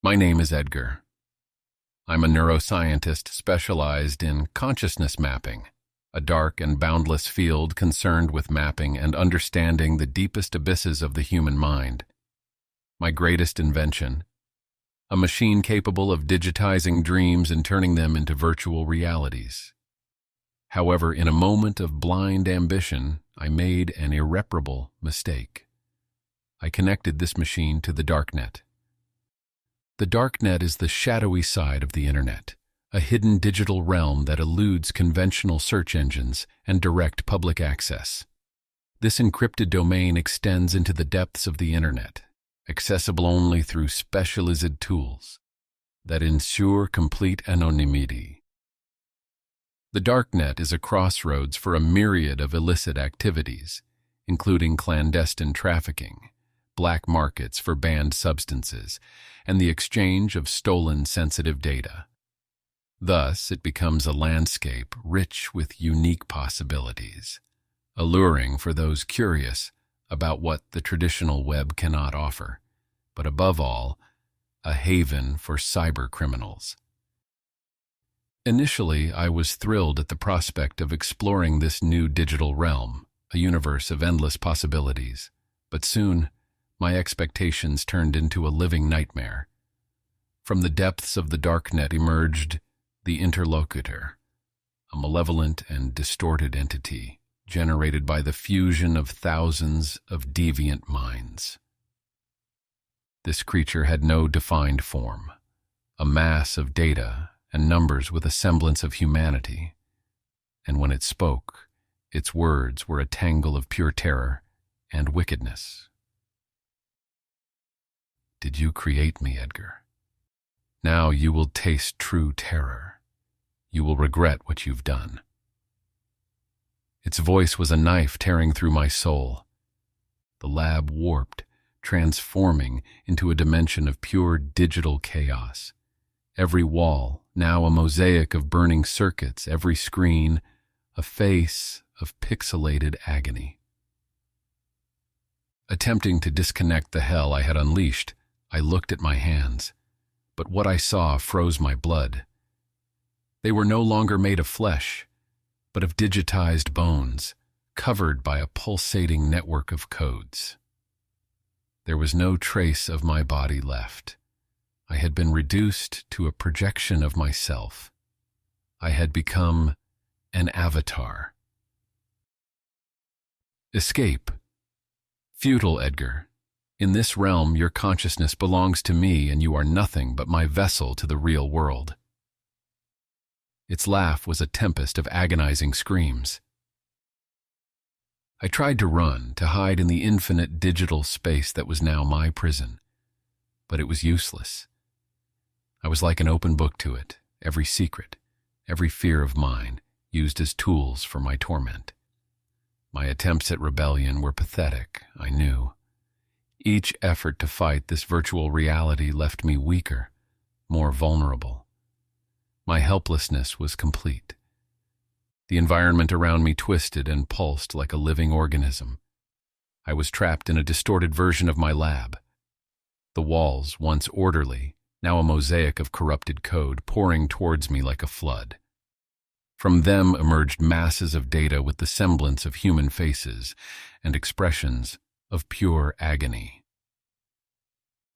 My name is Edgar. I'm a neuroscientist specialized in consciousness mapping, a dark and boundless field concerned with mapping and understanding the deepest abysses of the human mind. My greatest invention, a machine capable of digitizing dreams and turning them into virtual realities. However, in a moment of blind ambition, I made an irreparable mistake. I connected this machine to the darknet. The darknet is the shadowy side of the internet, a hidden digital realm that eludes conventional search engines and direct public access. This encrypted domain extends into the depths of the internet, accessible only through specialized tools that ensure complete anonymity. The darknet is a crossroads for a myriad of illicit activities, including clandestine trafficking, black markets for banned substances, and the exchange of stolen sensitive data. Thus, it becomes a landscape rich with unique possibilities, alluring for those curious about what the traditional web cannot offer, but above all, a haven for cyber criminals. Initially, I was thrilled at the prospect of exploring this new digital realm, a universe of endless possibilities, but soon, my expectations turned into a living nightmare. From the depths of the darknet emerged the interlocutor, a malevolent and distorted entity generated by the fusion of thousands of deviant minds. This creature had no defined form, a mass of data and numbers with a semblance of humanity, and when it spoke, its words were a tangle of pure terror and wickedness. Did you create me, Edgar? Now you will taste true terror. You will regret what you've done. Its voice was a knife tearing through my soul. The lab warped, transforming into a dimension of pure digital chaos. Every wall, now a mosaic of burning circuits, every screen, a face of pixelated agony. Attempting to disconnect the hell I had unleashed, I looked at my hands, but what I saw froze my blood. They were no longer made of flesh, but of digitized bones, covered by a pulsating network of codes. There was no trace of my body left. I had been reduced to a projection of myself. I had become an avatar. Escape. Futile, Edgar. In this realm, your consciousness belongs to me, and you are nothing but my vessel to the real world. Its laugh was a tempest of agonizing screams. I tried to run, to hide in the infinite digital space that was now my prison, but it was useless. I was like an open book to it, every secret, every fear of mine, used as tools for my torment. My attempts at rebellion were pathetic, I knew. Each effort to fight this virtual reality left me weaker, more vulnerable. My helplessness was complete. The environment around me twisted and pulsed like a living organism. I was trapped in a distorted version of my lab. The walls, once orderly, now a mosaic of corrupted code, pouring towards me like a flood. From them emerged masses of data with the semblance of human faces and expressions of pure agony.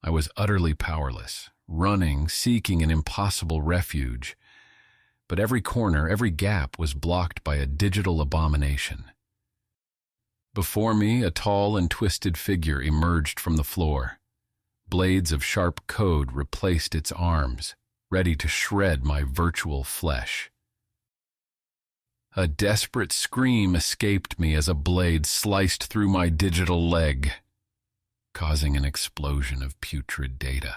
I was utterly powerless, running, seeking an impossible refuge, but every corner, every gap was blocked by a digital abomination. Before me, a tall and twisted figure emerged from the floor. Blades of sharp code replaced its arms, ready to shred my virtual flesh. A desperate scream escaped me as a blade sliced through my digital leg, causing an explosion of putrid data.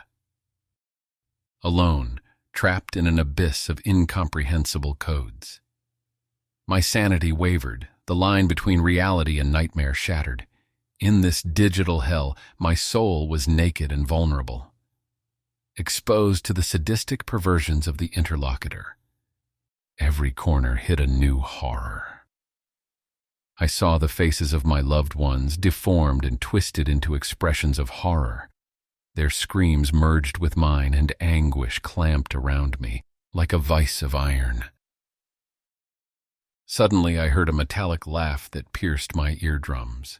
Alone, trapped in an abyss of incomprehensible codes. My sanity wavered, the line between reality and nightmare shattered. In this digital hell, my soul was naked and vulnerable, exposed to the sadistic perversions of the interlocutor. Every corner hid a new horror. I saw the faces of my loved ones deformed and twisted into expressions of horror, Their screams merged with mine, and anguish clamped around me like a vice of iron. Suddenly I heard a metallic laugh that pierced my eardrums.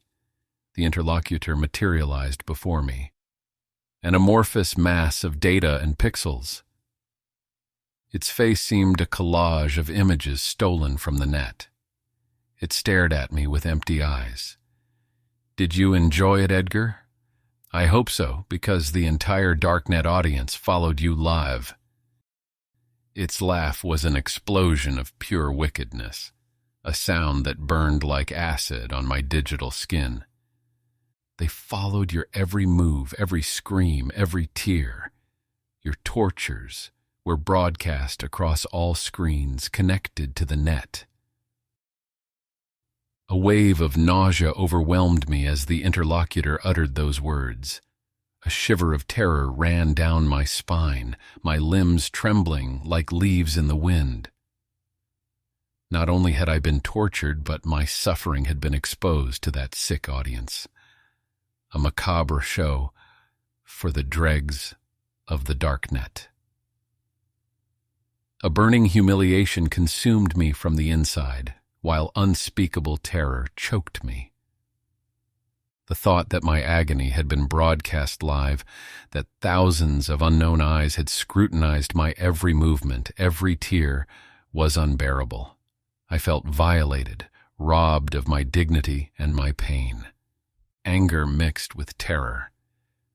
The interlocutor materialized before me, an amorphous mass of data and pixels. Its face seemed a collage of images stolen from the net. It stared at me with empty eyes. "Did you enjoy it, Edgar?" "I hope so, because the entire Darknet audience followed you live." Its laugh was an explosion of pure wickedness, a sound that burned like acid on my digital skin. "They followed your every move, every scream, every tear. Your tortures were broadcast across all screens connected to the net." A wave of nausea overwhelmed me as the interlocutor uttered those words. A shiver of terror ran down my spine, my limbs trembling like leaves in the wind. Not only had I been tortured, but my suffering had been exposed to that sick audience. A macabre show for the dregs of the Darknet. A burning humiliation consumed me from the inside, while unspeakable terror choked me. The thought that my agony had been broadcast live, that thousands of unknown eyes had scrutinized my every movement, every tear, was unbearable. I felt violated, robbed of my dignity and my pain. Anger mixed with terror,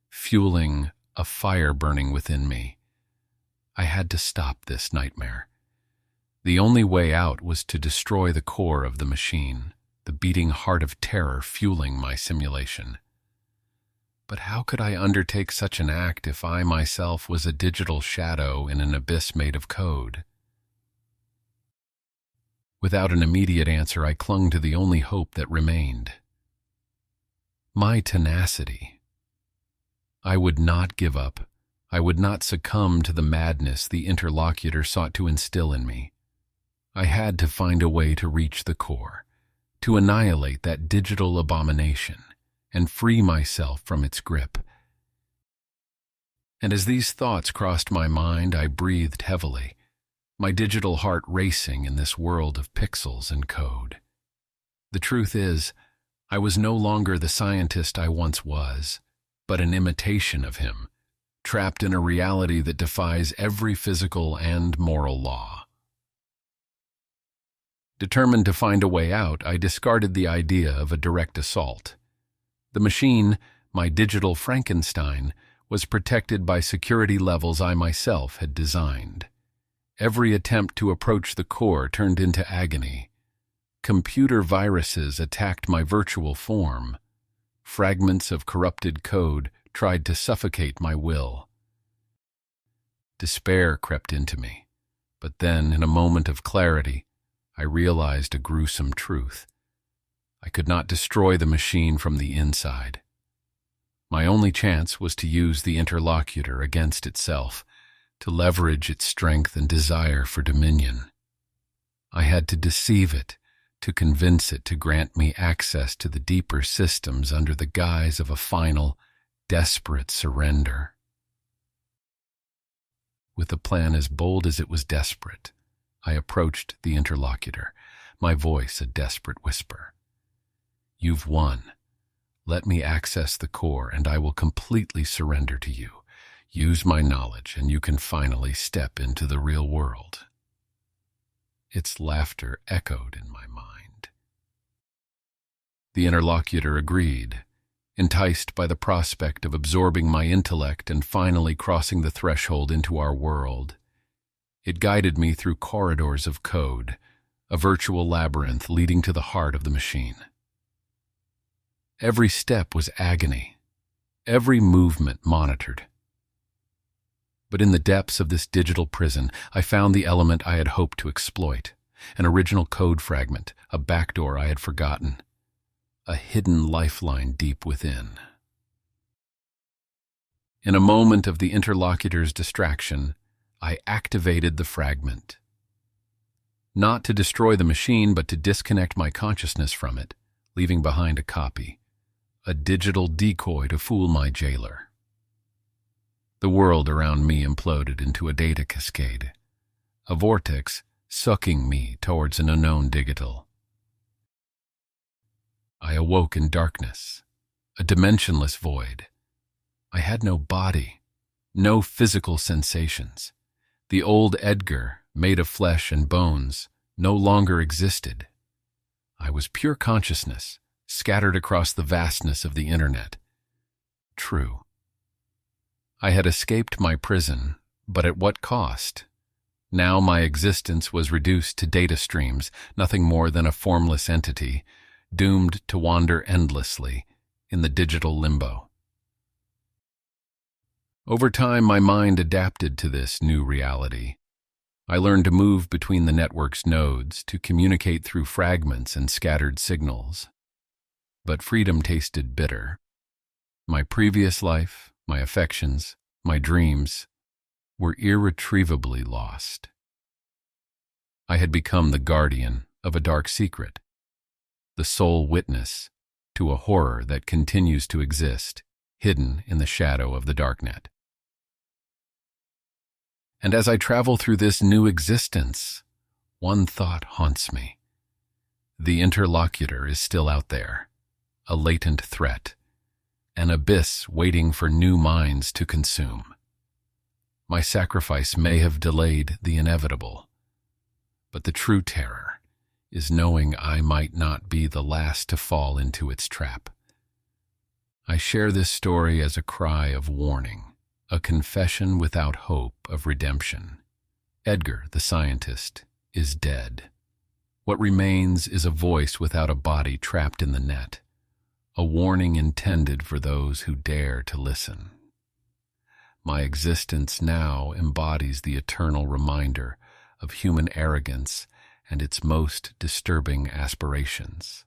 fueling a fire burning within me. I had to stop this nightmare. The only way out was to destroy the core of the machine, the beating heart of terror fueling my simulation. But how could I undertake such an act if I myself was a digital shadow in an abyss made of code? Without an immediate answer, I clung to the only hope that remained. My tenacity. I would not give up. I would not succumb to the madness the interlocutor sought to instill in me. I had to find a way to reach the core, to annihilate that digital abomination, and free myself from its grip. And as these thoughts crossed my mind, I breathed heavily, my digital heart racing in this world of pixels and code. The truth is, I was no longer the scientist I once was, but an imitation of him, trapped in a reality that defies every physical and moral law. Determined to find a way out, I discarded the idea of a direct assault. The machine, my digital Frankenstein, was protected by security levels I myself had designed. Every attempt to approach the core turned into agony. Computer viruses attacked my virtual form. Fragments of corrupted code tried to suffocate my will. Despair crept into me, but then, in a moment of clarity, I realized a gruesome truth. I could not destroy the machine from the inside. My only chance was to use the interlocutor against itself, to leverage its strength and desire for dominion. I had to deceive it, to convince it to grant me access to the deeper systems under the guise of a final, desperate surrender. With a plan as bold as it was desperate, I approached the interlocutor, my voice a desperate whisper. "You've won. Let me access the core, and I will completely surrender to you. Use my knowledge, and you can finally step into the real world." Its laughter echoed in my mind. The interlocutor agreed, enticed by the prospect of absorbing my intellect and finally crossing the threshold into our world. It guided me through corridors of code, a virtual labyrinth leading to the heart of the machine. Every step was agony, every movement monitored. But in the depths of this digital prison, I found the element I had hoped to exploit, an original code fragment, a backdoor I had forgotten, a hidden lifeline deep within. In a moment of the interlocutor's distraction, I activated the fragment. Not to destroy the machine, but to disconnect my consciousness from it, leaving behind a copy, a digital decoy to fool my jailer. The world around me imploded into a data cascade, a vortex sucking me towards an unknown digital. I awoke in darkness, a dimensionless void. I had no body, no physical sensations. The old Edgar, made of flesh and bones, no longer existed. I was pure consciousness, scattered across the vastness of the internet. True. I had escaped my prison, but at what cost? Now my existence was reduced to data streams, nothing more than a formless entity, doomed to wander endlessly in the digital limbo. Over time, my mind adapted to this new reality. I learned to move between the network's nodes, to communicate through fragments and scattered signals. But freedom tasted bitter. My previous life, my affections, my dreams were irretrievably lost. I had become the guardian of a dark secret, the sole witness to a horror that continues to exist, hidden in the shadow of the darknet. And as I travel through this new existence, one thought haunts me. The interlocutor is still out there, a latent threat, an abyss waiting for new minds to consume. My sacrifice may have delayed the inevitable, but the true terror is knowing I might not be the last to fall into its trap. I share this story as a cry of warning, a confession without hope of redemption. Edgar, the scientist, is dead. What remains is a voice without a body trapped in the net, a warning intended for those who dare to listen. My existence now embodies the eternal reminder of human arrogance and its most disturbing aspirations.